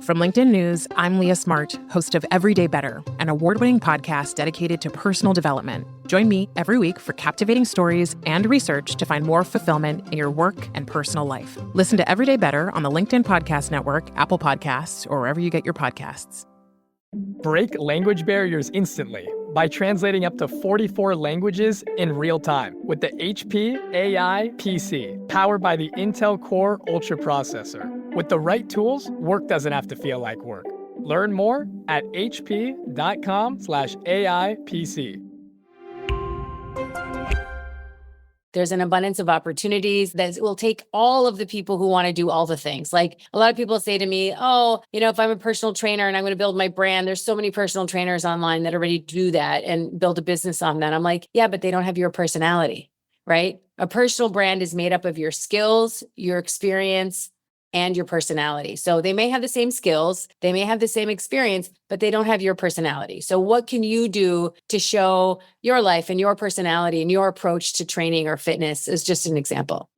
From LinkedIn News, I'm Leah Smart, host of Everyday Better, an award-winning podcast dedicated to personal development. Join me every week for captivating stories and research to find more fulfillment in your work and personal life. Listen to Everyday Better on the LinkedIn Podcast Network, Apple Podcasts, or wherever you get your podcasts. Break language barriers instantly by translating up to 44 languages in real time with the HP AI PC, powered by the Intel Core Ultra processor. With the right tools, work doesn't have to feel like work. Learn more at hp.com/AI PC. There's an abundance of opportunities that will take all of the people who want to do all the things. Like a lot of people say to me, oh, if I'm a personal trainer and I'm going to build my brand, there's so many personal trainers online that are ready to do that and build a business on that. I'm like, yeah, but they don't have your personality, right? A personal brand is made up of your skills, your experience, and your personality. So they may have the same skills, they may have the same experience, but they don't have your personality. So what can you do to show your life and your personality and your approach to training or fitness is just an example.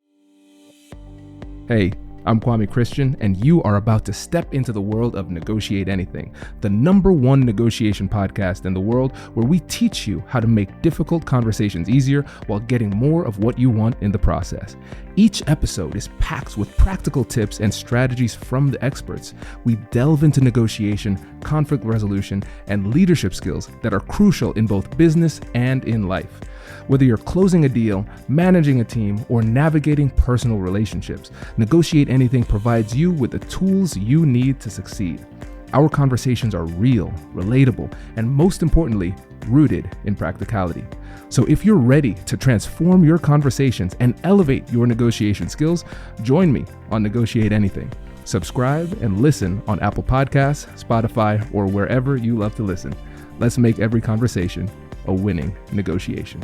Hey, I'm Kwame Christian, and you are about to step into the world of Negotiate Anything, the #1 negotiation podcast in the world where we teach you how to make difficult conversations easier while getting more of what you want in the process. Each episode is packed with practical tips and strategies from the experts. We delve into negotiation, conflict resolution, and leadership skills that are crucial in both business and in life. Whether you're closing a deal, managing a team, or navigating personal relationships, Negotiate Anything provides you with the tools you need to succeed. Our conversations are real, relatable, and most importantly, rooted in practicality. So if you're ready to transform your conversations and elevate your negotiation skills, join me on Negotiate Anything. Subscribe and listen on Apple Podcasts, Spotify, or wherever you love to listen. Let's make every conversation a winning negotiation.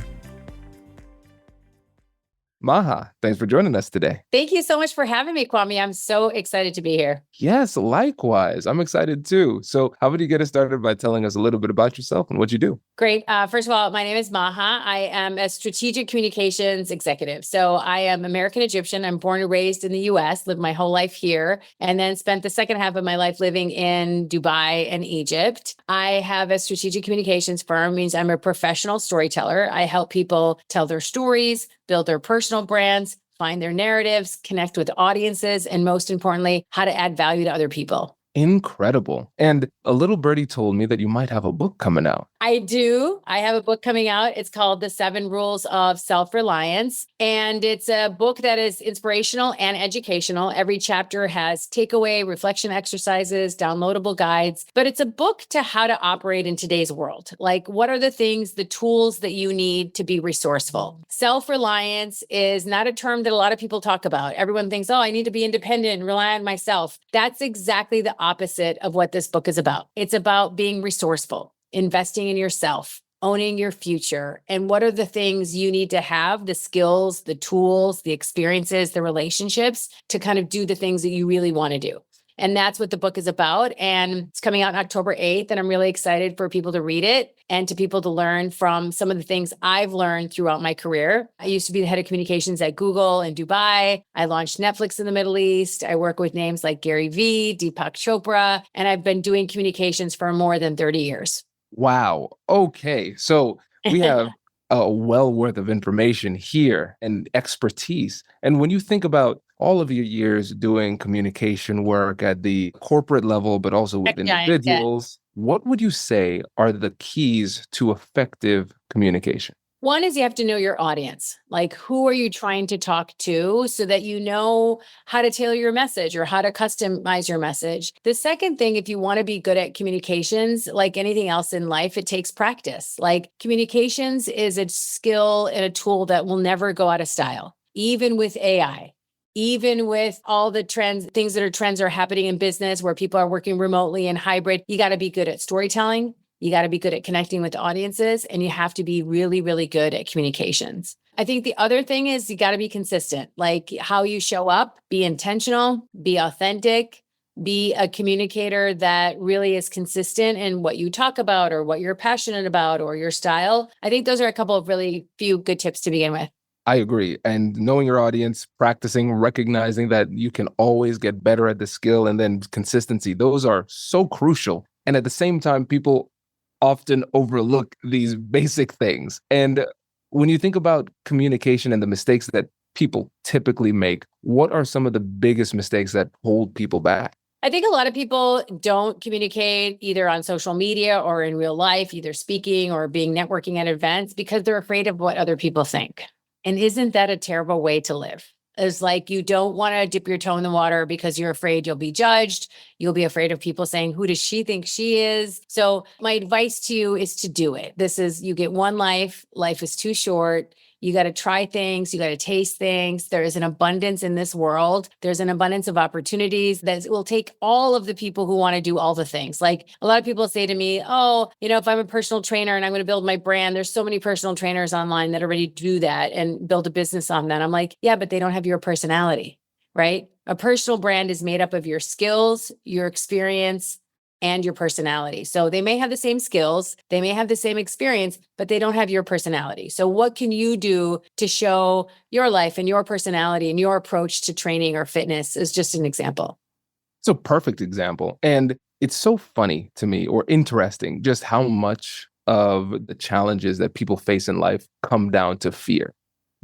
Maha, thanks for joining us today. Thank you so much for having me, Kwame. I'm so excited to be here. Yes, likewise. I'm excited too. So how about you get us started by telling us a little bit about yourself and what you do? Great. First of all, my name is Maha. I am a strategic communications executive. So I am American Egyptian. I'm born and raised in the US, lived my whole life here, and then spent the second half of my life living in Dubai and Egypt. I have a strategic communications firm, means I'm a professional storyteller. I help people tell their stories, build their personal brands, find their narratives, connect with audiences, and most importantly, how to add value to other people. Incredible. And a little birdie told me that you might have a book coming out. I do. I have a book coming out. It's called The Seven Rules of Self-Reliance. And it's a book that is inspirational and educational. Every chapter has takeaway, reflection exercises, downloadable guides. But it's a book to how to operate in today's world. Like, what are the things, the tools that you need to be resourceful? Self-reliance is not a term that a lot of people talk about. Everyone thinks, oh, I need to be independent and rely on myself. That's exactly the opposite of what this book is about. It's about being resourceful, investing in yourself, owning your future, and what are the things you need to have, the skills, the tools, the experiences, the relationships to kind of do the things that you really want to do. And that's what the book is about. And it's coming out on October 8th. And I'm really excited for people to read it and to people to learn from some of the things I've learned throughout my career. I used to be the head of communications at Google in Dubai. I launched Netflix in the Middle East. I work with names like Gary Vee, Deepak Chopra, and I've been doing communications for more than 30 years. Wow. Okay. So we have a well worth of information here and expertise. And when you think about all of your years doing communication work at the corporate level, but also with individuals, what would you say are the keys to effective communication? One is you have to know your audience. Like, who are you trying to talk to so that you know how to tailor your message or how to customize your message. The second thing, if you want to be good at communications, like anything else in life, it takes practice. Like, communications is a skill and a tool that will never go out of style, even with AI. Even with all the trends that are happening in business where people are working remotely and hybrid, you got to be good at storytelling. You got to be good at connecting with audiences, and you have to be really, really good at communications. I think the other thing is you got to be consistent, like how you show up, be intentional, be authentic, be a communicator that really is consistent in what you talk about or what you're passionate about or your style. I think those are a couple of really few good tips to begin with. I agree. And knowing your audience, practicing, recognizing that you can always get better at the skill, and then consistency, those are so crucial. And at the same time, people often overlook these basic things. And when you think about communication and the mistakes that people typically make, what are some of the biggest mistakes that hold people back? I think a lot of people don't communicate either on social media or in real life, either speaking or being networking at events, because they're afraid of what other people think. And isn't that a terrible way to live? It's like you don't want to dip your toe in the water because you're afraid you'll be judged. You'll be afraid of people saying, who does she think she is? So my advice to you is to do it. You get one life. Life is too short. You got to try things. You got to taste things. There is an abundance in this world. There's an abundance of opportunities that will take all of the people who want to do all the things. Like a lot of people say to me, oh, if I'm a personal trainer and I'm going to build my brand, there's so many personal trainers online that are ready to do that and build a business on that. I'm like, yeah, but they don't have your personality, right? A personal brand is made up of your skills, your experience, and your personality. So they may have the same skills, they may have the same experience, but they don't have your personality. So what can you do to show your life and your personality and your approach to training or fitness is just an example. It's a perfect example. And it's so funny to me, or interesting, just how much of the challenges that people face in life come down to fear.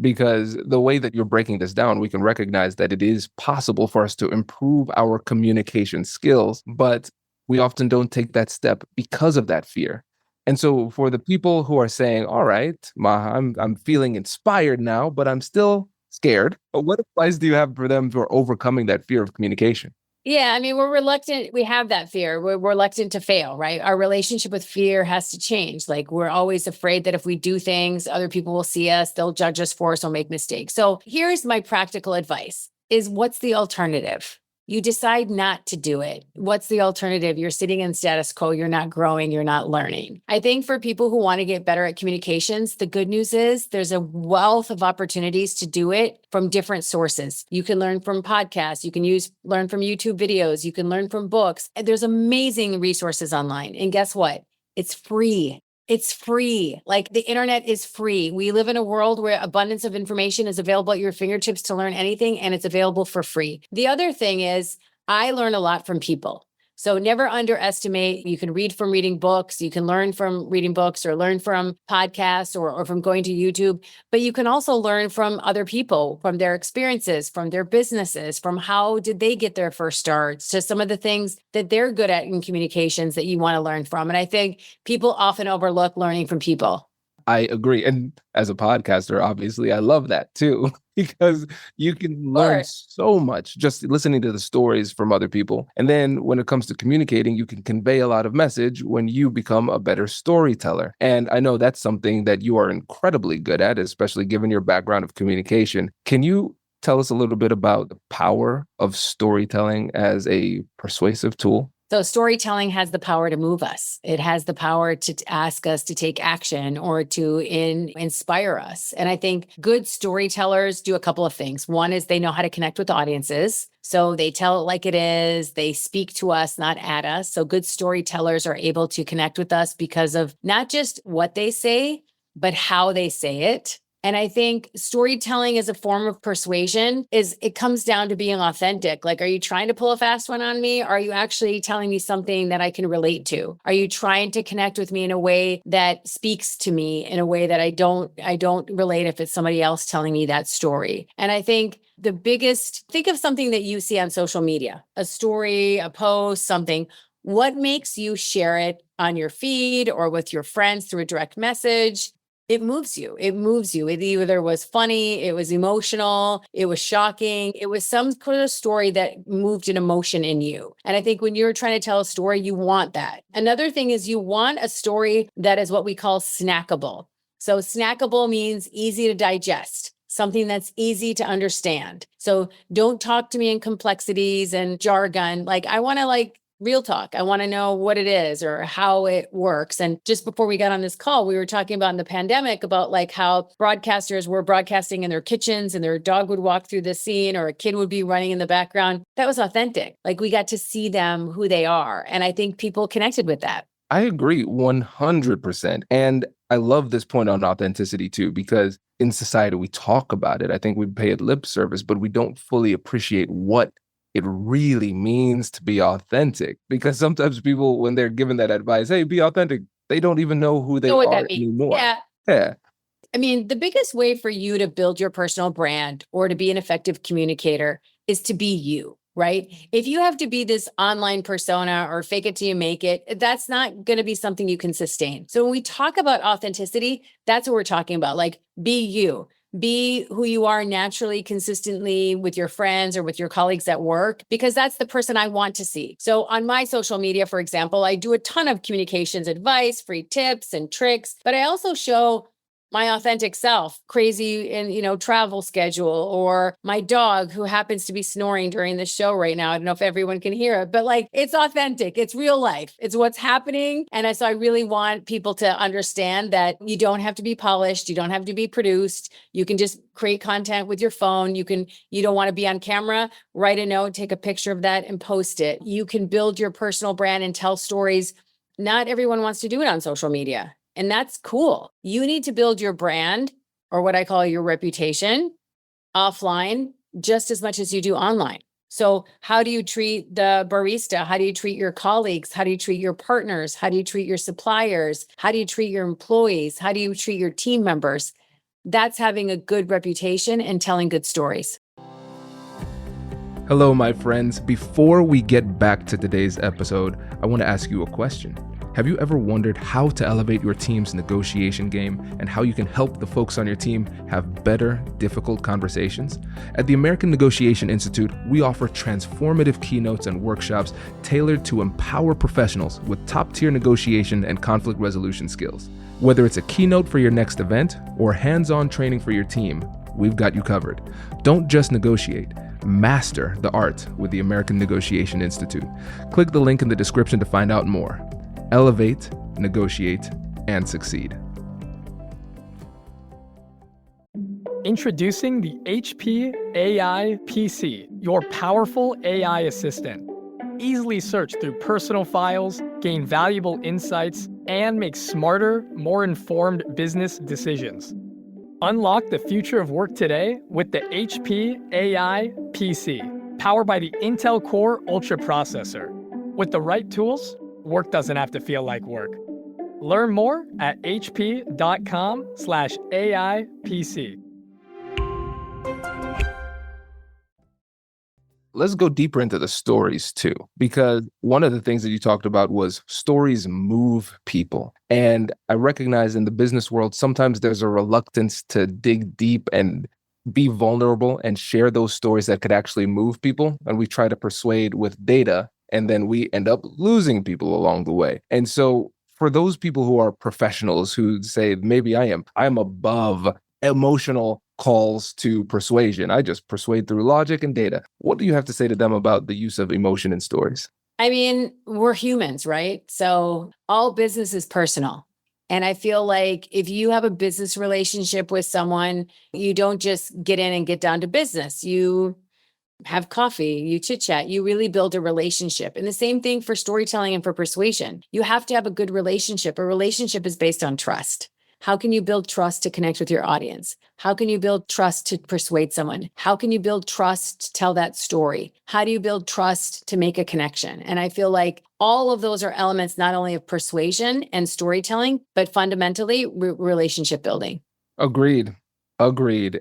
Because the way that you're breaking this down, we can recognize that it is possible for us to improve our communication skills, but we often don't take that step because of that fear. And so for the people who are saying, all right, Maha, I'm feeling inspired now, but I'm still scared. But what advice do you have for them for overcoming that fear of communication? Yeah, I mean, we're reluctant. We have that fear. We're reluctant to fail, right? Our relationship with fear has to change. Like we're always afraid that if we do things, other people will see us, they'll judge us for us, we'll make mistakes. So here's my practical advice is what's the alternative? You decide not to do it. What's the alternative? You're sitting in status quo. You're not growing. You're not learning. I think for people who want to get better at communications, the good news is there's a wealth of opportunities to do it from different sources. You can learn from podcasts. You can learn from YouTube videos. You can learn from books. There's amazing resources online. And guess what? It's free. It's free. Like the internet is free. We live in a world where abundance of information is available at your fingertips to learn anything, and it's available for free. The other thing is I learn a lot from people. So never underestimate. You can read from reading books. You can learn from reading books or learn from podcasts or from going to YouTube. But you can also learn from other people, from their experiences, from their businesses, from how did they get their first starts, to some of the things that they're good at in communications that you want to learn from. And I think people often overlook learning from people. I agree. And as a podcaster, obviously, I love that too, because you can learn so much just listening to the stories from other people. And then when it comes to communicating, you can convey a lot of message when you become a better storyteller. And I know that's something that you are incredibly good at, especially given your background of communication. Can you tell us a little bit about the power of storytelling as a persuasive tool? So storytelling has the power to move us. It has the power to ask us to take action or to inspire us. And I think good storytellers do a couple of things. One is they know how to connect with audiences. So they tell it like it is. They speak to us, not at us. So good storytellers are able to connect with us because of not just what they say, but how they say it. And I think storytelling as a form of persuasion it comes down to being authentic. Like, are you trying to pull a fast one on me? Are you actually telling me something that I can relate to? Are you trying to connect with me in a way that speaks to me in a way that I don't relate if it's somebody else telling me that story? And I think think of something that you see on social media, a story, a post, something. What makes you share it on your feed or with your friends through a direct message? It moves you. It moves you. It either was funny, it was emotional, it was shocking. It was some kind of story that moved an emotion in you. And I think when you're trying to tell a story, you want that. Another thing is you want a story that is what we call snackable. So snackable means easy to digest, something that's easy to understand. So don't talk to me in complexities and jargon. Like I want to real talk. I want to know what it is or how it works. And just before we got on this call, we were talking about in the pandemic about how broadcasters were broadcasting in their kitchens and their dog would walk through the scene or a kid would be running in the background. That was authentic. We got to see them, who they are. And I think people connected with that. I agree 100%. And I love this point on authenticity too, because in society, we talk about it. I think we pay it lip service, but we don't fully appreciate what it really means to be authentic. Because sometimes people, when they're given that advice, hey, be authentic, they don't even know who they Know what are that means? anymore. Yeah. Yeah. I mean, the biggest way for you to build your personal brand or to be an effective communicator is to be you, right? If you have to be this online persona or fake it till you make it, that's not going to be something you can sustain. So when we talk about authenticity, that's what we're talking about. Like, be you. Be who you are naturally, consistently with your friends or with your colleagues at work, because that's the person I want to see. So on my social media, for example, I do a ton of communications advice, free tips and tricks, but I also show my authentic self, crazy in, travel schedule, or my dog who happens to be snoring during the show right now. I don't know if everyone can hear it, but like, it's authentic. It's real life. It's what's happening. And so I really want people to understand that you don't have to be polished. You don't have to be produced. You can just create content with your phone. You don't want to be on camera, write a note, take a picture of that and post it. You can build your personal brand and tell stories. Not everyone wants to do it on social media. And that's cool. You need to build your brand, or what I call your reputation, offline just as much as you do online. So how do you treat the barista? How do you treat your colleagues? How do you treat your partners? How do you treat your suppliers? How do you treat your employees? How do you treat your team members? That's having a good reputation and telling good stories. Hello, my friends. Before we get back to today's episode, I want to ask you a question. Have you ever wondered how to elevate your team's negotiation game and how you can help the folks on your team have better, difficult conversations? At the American Negotiation Institute, we offer transformative keynotes and workshops tailored to empower professionals with top-tier negotiation and conflict resolution skills. Whether it's a keynote for your next event or hands-on training for your team, we've got you covered. Don't just negotiate. Master the art with the American Negotiation Institute. Click the link in the description to find out more. Elevate, negotiate, and succeed. Introducing the HP AI PC, your powerful AI assistant. Easily search through personal files, gain valuable insights, and make smarter, more informed business decisions. Unlock the future of work today with the HP AI PC, powered by the Intel Core Ultra processor. With the right tools, work doesn't have to feel like work. Learn more at hp.com/AIPC. Let's go deeper into the stories too, because one of the things that you talked about was stories move people. And I recognize in the business world, sometimes there's a reluctance to dig deep and be vulnerable and share those stories that could actually move people. And we try to persuade with data, and then we end up losing people along the way. And so for those people who are professionals who say, maybe I'm above emotional calls to persuasion, I just persuade through logic and data. What do you have to say to them about the use of emotion in stories? I mean, we're humans, right? So all business is personal. And I feel like if you have a business relationship with someone, you don't just get in and get down to business. You have coffee, you chit chat, you really build a relationship. And the same thing for storytelling and for persuasion. You have to have a good relationship. A relationship is based on trust. How can you build trust to connect with your audience? How can you build trust to persuade someone? How can you build trust to tell that story? How do you build trust to make a connection? And I feel like all of those are elements not only of persuasion and storytelling, but fundamentally relationship building. Agreed.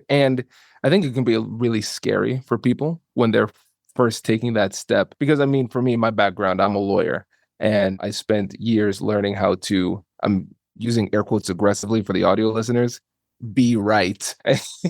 And I think it can be really scary for people when they're first taking that step. Because I mean, for me, my background, I'm a lawyer, and I spent years learning how to, I'm using air quotes aggressively for the audio listeners, be right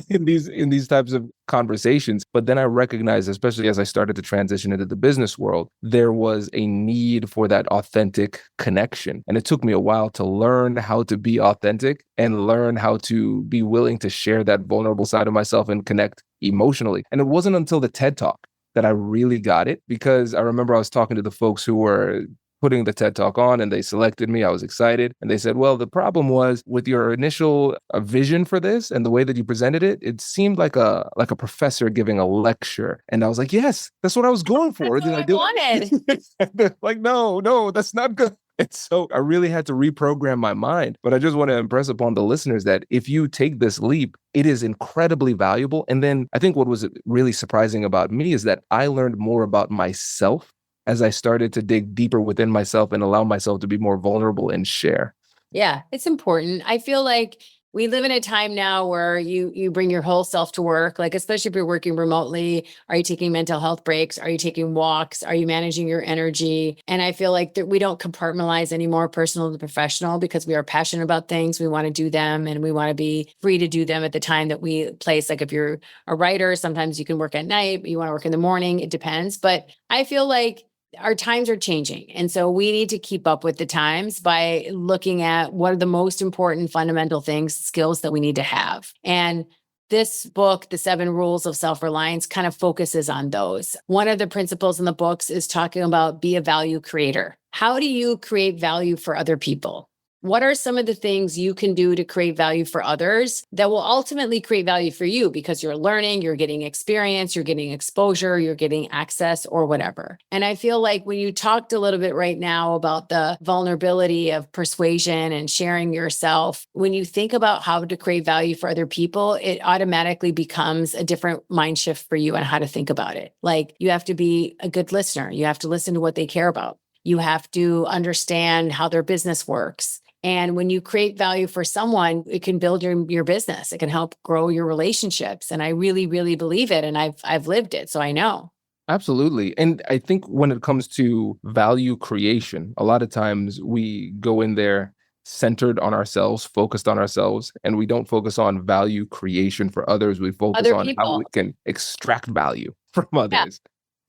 in these types of conversations. But then I recognized, especially as I started to transition into the business world, there was a need for that authentic connection. And it took me a while to learn how to be authentic and learn how to be willing to share that vulnerable side of myself and connect emotionally. And it wasn't until the TED Talk that I really got it, because I remember I was talking to the folks who were putting the TED Talk on, and they selected me. I was excited. And they said, well, the problem was with your initial vision for this and the way that you presented it, it seemed like a professor giving a lecture. And I was like, yes, that's what I was going for. That's what I wanted. Like, no, that's not good. And so I really had to reprogram my mind. But I just want to impress upon the listeners that if you take this leap, it is incredibly valuable. And then I think what was really surprising about me is that I learned more about myself as I started to dig deeper within myself and allow myself to be more vulnerable and share. Yeah, it's important. I feel like we live in a time now where you bring your whole self to work, like especially if you're working remotely. Are you taking mental health breaks? Are you taking walks? Are you managing your energy? And I feel like that we don't compartmentalize anymore personal to professional because we are passionate about things. We want to do them and we want to be free to do them at the time that we place. Like if you're a writer, sometimes you can work at night, you want to work in the morning, it depends. But I feel like our times are changing. And so we need to keep up with the times by looking at what are the most important fundamental things, skills that we need to have. And this book, The Seven Rules of Self-Reliance, kind of focuses on those. One of the principles in the books is talking about be a value creator. How do you create value for other people? What are some of the things you can do to create value for others that will ultimately create value for you because you're learning, you're getting experience, you're getting exposure, you're getting access or whatever. And I feel like when you talked a little bit right now about the vulnerability of persuasion and sharing yourself, when you think about how to create value for other people, it automatically becomes a different mind shift for you on how to think about it. Like you have to be a good listener. You have to listen to what they care about. You have to understand how their business works. And when you create value for someone, it can build your business. It can help grow your relationships. And I really, really believe it. And I've lived it. So I know. Absolutely. And I think when it comes to value creation, a lot of times we go in there centered on ourselves, focused on ourselves, and we don't focus on value creation for others. We focus Other on how we people. can extract value from Yeah. others.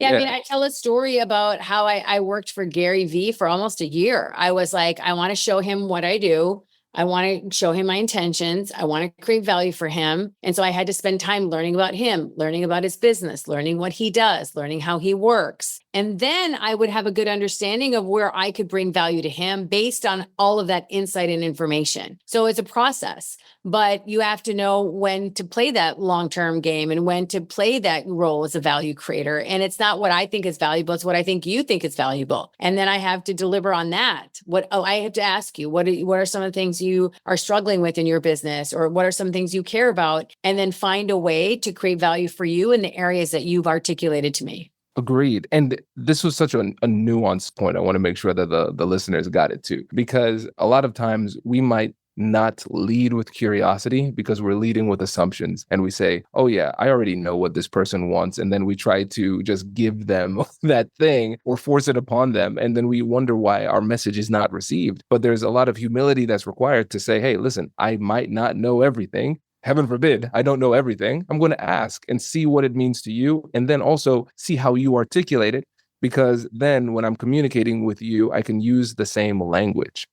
Yeah, I mean, I tell a story about how I worked for Gary Vee for almost a year. I was like, I want to show him what I do. I want to show him my intentions. I want to create value for him. And so I had to spend time learning about him, learning about his business, learning what he does, learning how he works. And then I would have a good understanding of where I could bring value to him based on all of that insight and information. So it's a process, but you have to know when to play that long-term game and when to play that role as a value creator. And it's not what I think is valuable. It's what I think you think is valuable. And then I have to deliver on that. I have to ask you, what are some of the things you are struggling with in your business, or what are some things you care about? And then find a way to create value for you in the areas that you've articulated to me. Agreed. And this was such a nuanced point. I want to make sure that the listeners got it too, because a lot of times we might not lead with curiosity because we're leading with assumptions and we say, oh yeah, I already know what this person wants. And then we try to just give them that thing or force it upon them. And then we wonder why our message is not received. But there's a lot of humility that's required to say, hey, listen, I might not know everything. Heaven forbid, I don't know everything. I'm going to ask and see what it means to you. And then also see how you articulate it. Because then when I'm communicating with you, I can use the same language.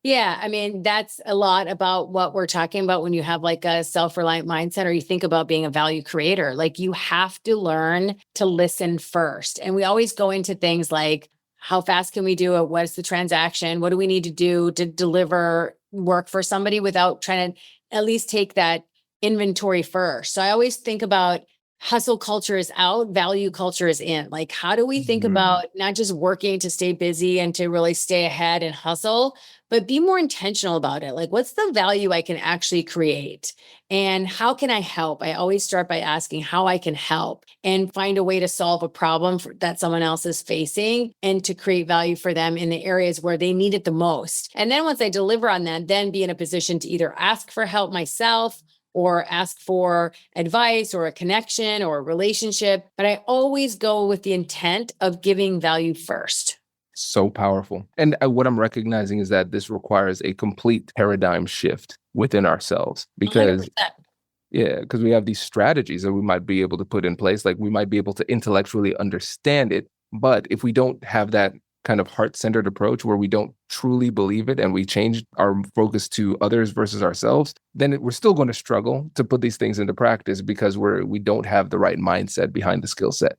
Yeah, I mean, that's a lot about what we're talking about when you have like a self-reliant mindset or you think about being a value creator. Like you have to learn to listen first. And we always go into things like, how fast can we do it? What is the transaction? What do we need to do to deliver work for somebody without trying to at least take that inventory first? So I always think about hustle culture is out, value culture is in. Like, how do we think about not just working to stay busy and to really stay ahead and hustle, but be more intentional about it? Like, what's the value I can actually create? And how can I help? I always start by asking how I can help and find a way to solve a problem that someone else is facing and to create value for them in the areas where they need it the most. And then once I deliver on that, then be in a position to either ask for help myself or ask for advice or a connection or a relationship. But I always go with the intent of giving value first. So powerful. And what I'm recognizing is that this requires a complete paradigm shift within ourselves because 100%. yeah, because we have these strategies that we might be able to put in place. Like we might be able to intellectually understand it. But if we don't have that kind of heart-centered approach where we don't truly believe it and we change our focus to others versus ourselves, then we're still going to struggle to put these things into practice because we don't have the right mindset behind the skill set.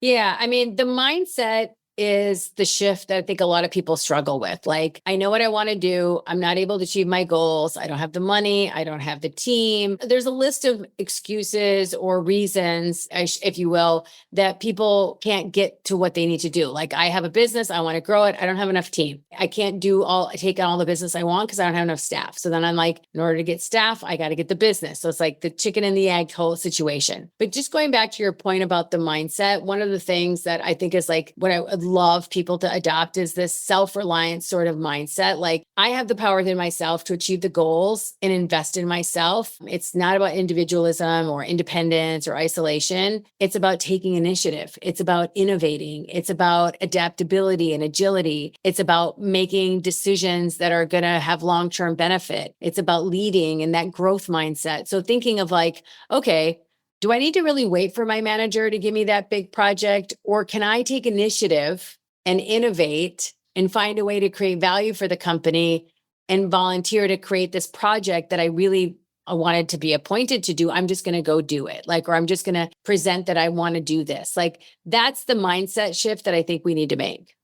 Yeah, I mean, the mindset is the shift that I think a lot of people struggle with. Like, I know what I want to do. I'm not able to achieve my goals. I don't have the money. I don't have the team. There's a list of excuses or reasons, if you will, that people can't get to what they need to do. Like, I have a business. I want to grow it. I don't have enough team. I can't take on all the business I want because I don't have enough staff. So then I'm like, in order to get staff, I got to get the business. So it's like the chicken and the egg whole situation. But just going back to your point about the mindset, one of the things that I think is like what I would love people to adopt is this self-reliance sort of mindset. Like, I have the power within myself to achieve the goals and invest in myself. It's not about individualism or independence or isolation. It's about taking initiative. It's about innovating. It's about adaptability and agility. It's about making decisions that are going to have long-term benefit. It's about leading and that growth mindset. So thinking of like, okay, do I need to really wait for my manager to give me that big project? Or can I take initiative and innovate and find a way to create value for the company and volunteer to create this project that I really wanted to be appointed to do? I'm just going to go do it. Like, or I'm just going to present that I want to do this. Like, that's the mindset shift that I think we need to make.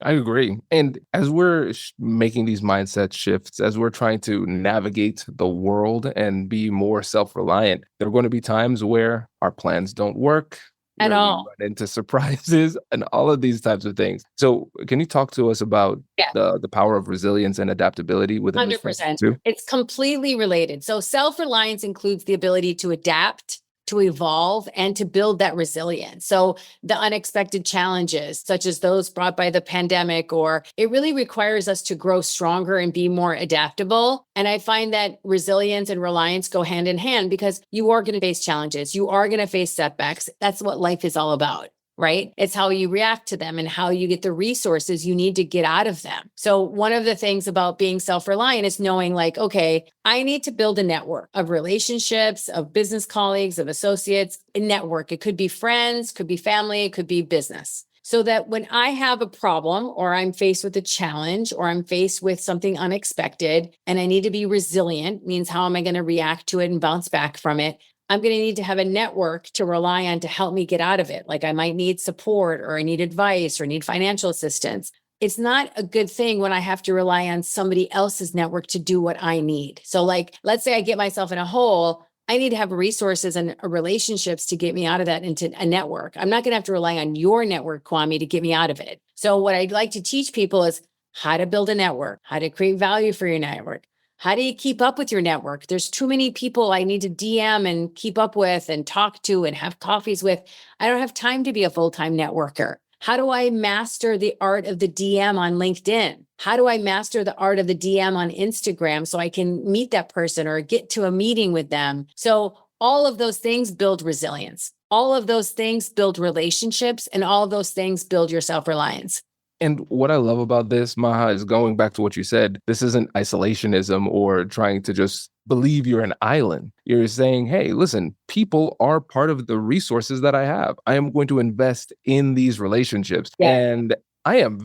I agree. And as we're making these mindset shifts, as we're trying to navigate the world and be more self-reliant, there are going to be times where our plans don't work. At all. We run into surprises and all of these types of things. So can you talk to us about the power of resilience and adaptability within 100%. too? It's completely related. So self-reliance includes the ability to adapt, to evolve, and to build that resilience. So the unexpected challenges, such as those brought by the pandemic, or it really requires us to grow stronger and be more adaptable. And I find that resilience and reliance go hand in hand because you are going to face challenges. You are going to face setbacks. That's what life is all about. Right? It's how you react to them and how you get the resources you need to get out of them. So one of the things about being self-reliant is knowing like, okay, I need to build a network of relationships, of business colleagues, of associates, a network. It could be friends, could be family, it could be business. So that when I have a problem or I'm faced with a challenge or I'm faced with something unexpected and I need to be resilient, means how am I going to react to it and bounce back from it? I'm going to need to have a network to rely on to help me get out of it. Like I might need support or I need advice or need financial assistance. It's not a good thing when I have to rely on somebody else's network to do what I need. So like, let's say I get myself in a hole. I need to have resources and relationships to get me out of that into a network. I'm not going to have to rely on your network, Kwame, to get me out of it. So what I'd like to teach people is how to build a network, how to create value for your network. How do you keep up with your network? There's too many people I need to DM and keep up with and talk to and have coffees with. I don't have time to be a full-time networker. How do I master the art of the DM on LinkedIn? How do I master the art of the DM on Instagram so I can meet that person or get to a meeting with them? So all of those things build resilience. All of those things build relationships, and all of those things build your self-reliance. And what I love about this, Maha, is going back to what you said. This isn't isolationism or trying to just believe you're an island. You're saying, hey, listen, people are part of the resources that I have. I am going to invest in these relationships. Yeah. And I am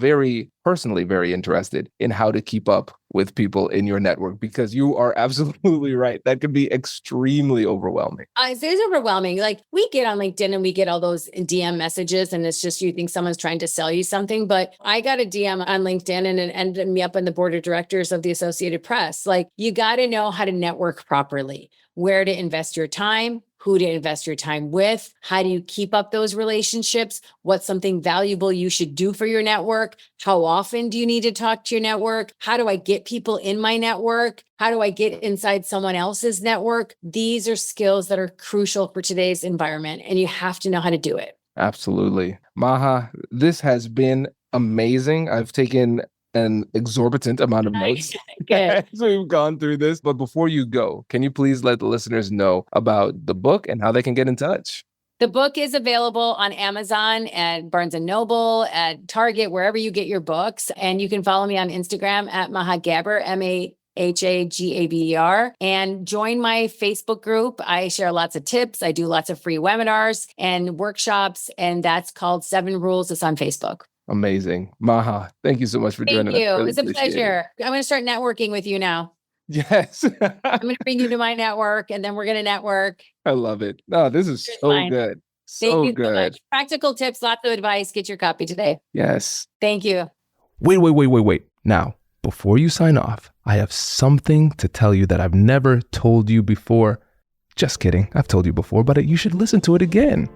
personally very interested in how to keep up with people in your network, because you are absolutely right. That could be extremely overwhelming. It is overwhelming. Like we get on LinkedIn and we get all those DM messages and it's just, you think someone's trying to sell you something. But I got a DM on LinkedIn and it ended me up on the board of directors of the Associated Press. Like you got to know how to network properly, where to invest your time, who to invest your time with. How do you keep up those relationships? What's something valuable you should do for your network? How often do you need to talk to your network? How do I get people in my network? How do I get inside someone else's network? These are skills that are crucial for today's environment, and you have to know how to do it. Absolutely. Maha, this has been amazing. I've taken an exorbitant amount of notes as we've gone through this. But before you go, can you please let the listeners know about the book and how they can get in touch? The book is available on Amazon, at Barnes & Noble, at Target, wherever you get your books. And you can follow me on Instagram at Maha Gabber, Mahagabber, and join my Facebook group. I share lots of tips. I do lots of free webinars and workshops, and that's called 7 Rules. It's on Facebook. Amazing. Maha, thank you so much for joining us. Thank you. Really It's a pleasure. I'm going to start networking with you now. Yes. I'm going to bring you to my network and then we're going to network. I love it. No, this is so good. Thank So you so good. much. Practical tips, lots of advice. Get your copy today. Yes. Thank you. Wait. Now, before you sign off, I have something to tell you that I've never told you before. Just kidding. I've told you before, but you should listen to it again.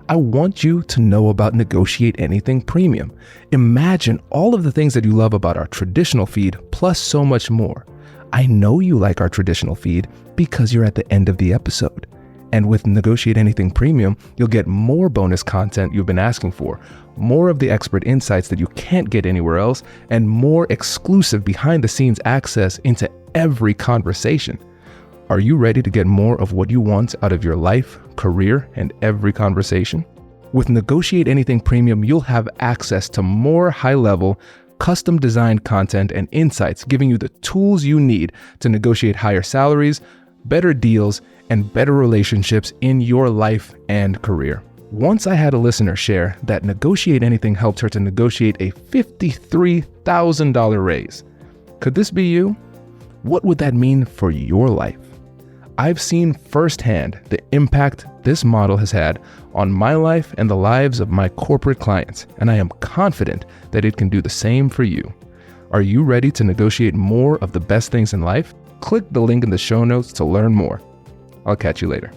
I want you to know about Negotiate Anything Premium. Imagine all of the things that you love about our traditional feed, plus so much more. I know you like our traditional feed because you're at the end of the episode. And with Negotiate Anything Premium, you'll get more bonus content you've been asking for, more of the expert insights that you can't get anywhere else, and more exclusive behind-the-scenes access into every conversation. Are you ready to get more of what you want out of your life, career, and every conversation? With Negotiate Anything Premium, you'll have access to more high-level, custom-designed content and insights, giving you the tools you need to negotiate higher salaries, better deals, and better relationships in your life and career. Once I had a listener share that Negotiate Anything helped her to negotiate a $53,000 raise. Could this be you? What would that mean for your life? I've seen firsthand the impact this model has had on my life and the lives of my corporate clients, and I am confident that it can do the same for you. Are you ready to negotiate more of the best things in life? Click the link in the show notes to learn more. I'll catch you later.